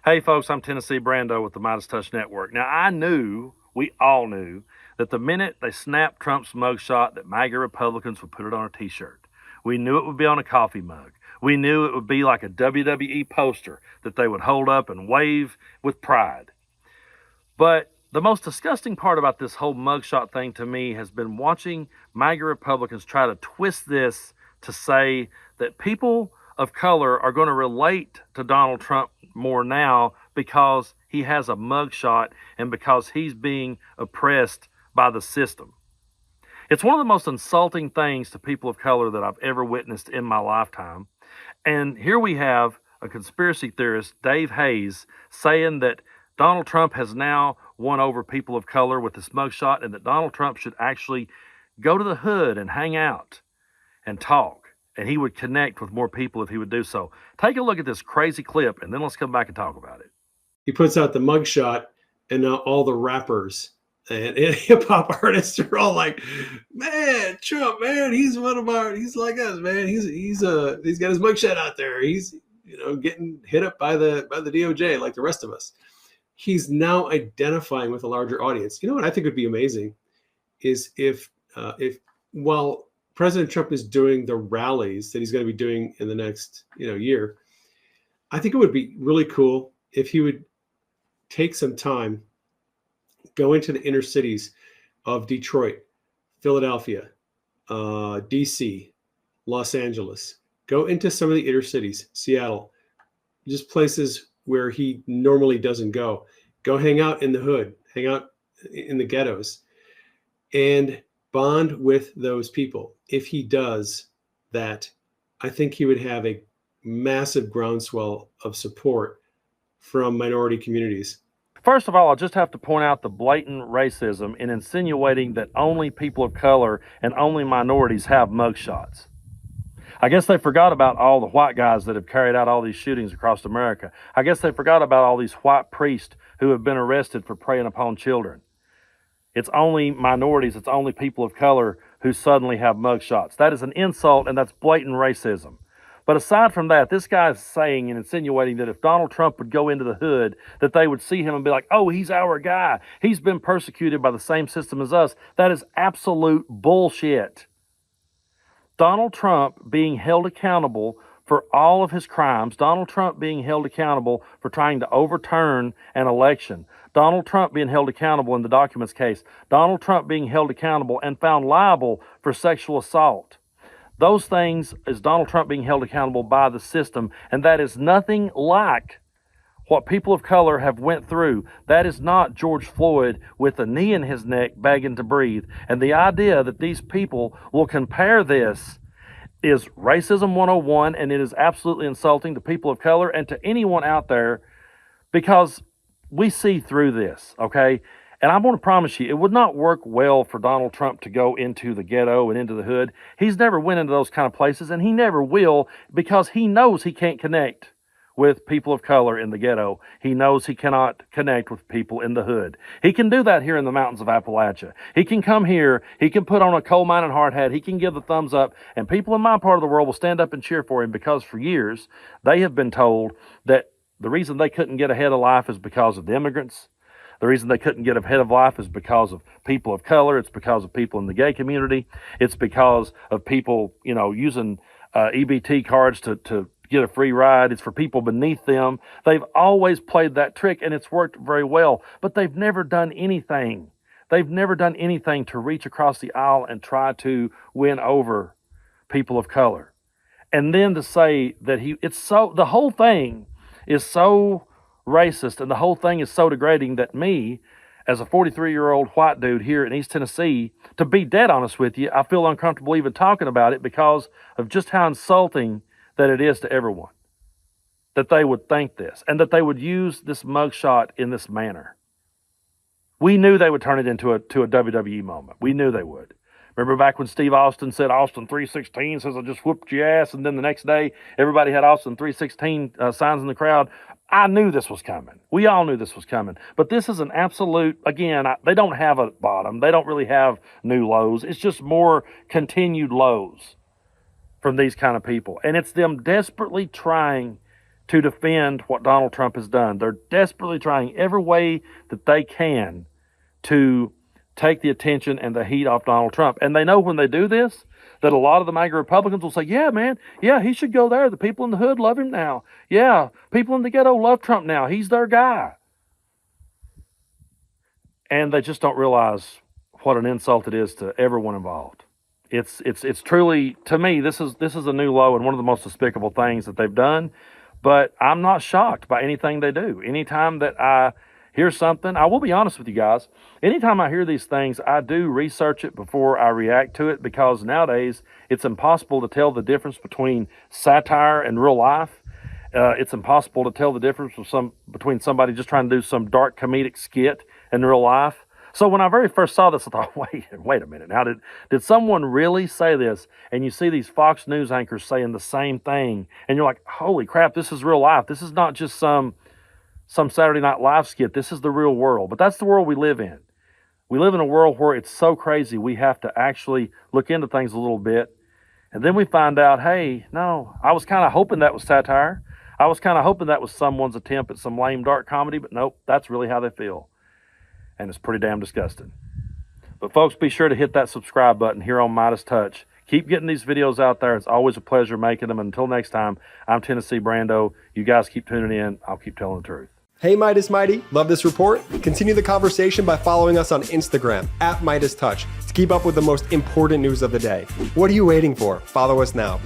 Hey folks, I'm Tennessee Brando with the MeidasTouch Network. Now we all knew, that the minute they snapped Trump's mugshot, that MAGA Republicans would put it on a t-shirt. We knew it would be on a coffee mug. We knew it would be like a WWE poster that they would hold up and wave with pride. But the most disgusting part about this whole mugshot thing to me has been watching MAGA Republicans try to twist this to say that people of color are going to relate to Donald Trump more now because he has a mugshot and because he's being oppressed by the system. It's one of the most insulting things to people of color that I've ever witnessed in my lifetime. And here we have a conspiracy theorist, Dave Hayes, saying that Donald Trump has now won over people of color with this mugshot and that Donald Trump should actually go to the hood and hang out and talk. And he would connect with more people if he would do so. Take a look at this crazy clip, and then let's come back and talk about it. He puts out the mugshot, and now all the rappers and hip hop artists are all like, "Man, Trump, man, he's like us, man. He's got his mugshot out there. He's getting hit up by the DOJ like the rest of us." He's now identifying with a larger audience. You know what I think would be amazing is if while President Trump is doing the rallies that he's going to be doing in the next year, I think it would be really cool if he would take some time, go into the inner cities of Detroit, Philadelphia, DC, Los Angeles, go into some of the inner cities, Seattle, just places where he normally doesn't go. Go hang out in the hood, hang out in the ghettos, and bond with those people. If he does that, I think he would have a massive groundswell of support from minority communities. First of all, I just have to point out the blatant racism in insinuating that only people of color and only minorities have mugshots. I guess they forgot about all the white guys that have carried out all these shootings across America. I guess they forgot about all these white priests who have been arrested for preying upon children. It's only minorities, it's only people of color who suddenly have mugshots. That is an insult, and that's blatant racism. But aside from that, this guy is saying and insinuating that if Donald Trump would go into the hood, that they would see him and be like, "Oh, he's our guy. He's been persecuted by the same system as us." That is absolute bullshit. Donald Trump being held accountable for all of his crimes, Donald Trump being held accountable for trying to overturn an election, Donald Trump being held accountable in the documents case, Donald Trump being held accountable and found liable for sexual assault. Those things is Donald Trump being held accountable by the system, and that is nothing like what people of color have went through. That is not George Floyd with a knee in his neck begging to breathe. And the idea that these people will compare this is racism 101, and it is absolutely insulting to people of color and to anyone out there, because we see through this, okay? And I want to promise you, it would not work well for Donald Trump to go into the ghetto and into the hood. He's never went into those kind of places, and he never will, because he knows he can't connect with people of color in the ghetto. He knows he cannot connect with people in the hood. He can do that here in the mountains of Appalachia. He can come here, he can put on a coal mining hard hat, he can give the thumbs up, and people in my part of the world will stand up and cheer for him, because for years they have been told that the reason they couldn't get ahead of life is because of the immigrants. The reason they couldn't get ahead of life is because of people of color. It's because of people in the gay community. It's because of people, using EBT cards to get a free ride. It's for people beneath them. They've always played that trick, and it's worked very well, but they've never done anything. They've never done anything to reach across the aisle and try to win over people of color. And then to say that the whole thing is so racist and the whole thing is so degrading that me, as a 43-year-old white dude here in East Tennessee, to be dead honest with you, I feel uncomfortable even talking about it because of just how insulting that it is to everyone, that they would think this and that they would use this mugshot in this manner. We knew they would turn it into a WWE moment. We knew they would. Remember back when Steve Austin said Austin 316 says I just whooped your ass, and then the next day everybody had Austin 316 signs in the crowd? I knew this was coming. We all knew this was coming. But this is an absolute, again, they don't have a bottom. They don't really have new lows. It's just more continued lows from these kind of people. And it's them desperately trying to defend what Donald Trump has done. They're desperately trying every way that they can to take the attention and the heat off Donald Trump. And they know when they do this, that a lot of the MAGA Republicans will say, yeah, man, yeah, he should go there. The people in the hood love him now. Yeah, people in the ghetto love Trump now. He's their guy. And they just don't realize what an insult it is to everyone involved. It's truly, to me, this is a new low and one of the most despicable things that they've done. But I'm not shocked by anything they do. Anytime that I hear something, I will be honest with you guys, anytime I hear these things, I do research it before I react to it, because nowadays it's impossible to tell the difference between satire and real life. It's impossible to tell the difference between somebody just trying to do some dark comedic skit in real life. So when I very first saw this, I thought, wait a minute. Now, did someone really say this? And you see these Fox News anchors saying the same thing, and you're like, holy crap, this is real life. This is not just some Saturday Night Live skit. This is the real world. But that's the world we live in. We live in a world where it's so crazy we have to actually look into things a little bit. And then we find out, hey, no, I was kind of hoping that was satire. I was kind of hoping that was someone's attempt at some lame dark comedy, but nope, that's really how they feel. And it's pretty damn disgusting. But folks, be sure to hit that subscribe button here on MeidasTouch. Keep getting these videos out there. It's always a pleasure making them. Until next time, I'm Tennessee Brando. You guys keep tuning in. I'll keep telling the truth. Hey Meidas Mighty, love this report? Continue the conversation by following us on Instagram @MeidasTouch to keep up with the most important news of the day. What are you waiting for? Follow us now.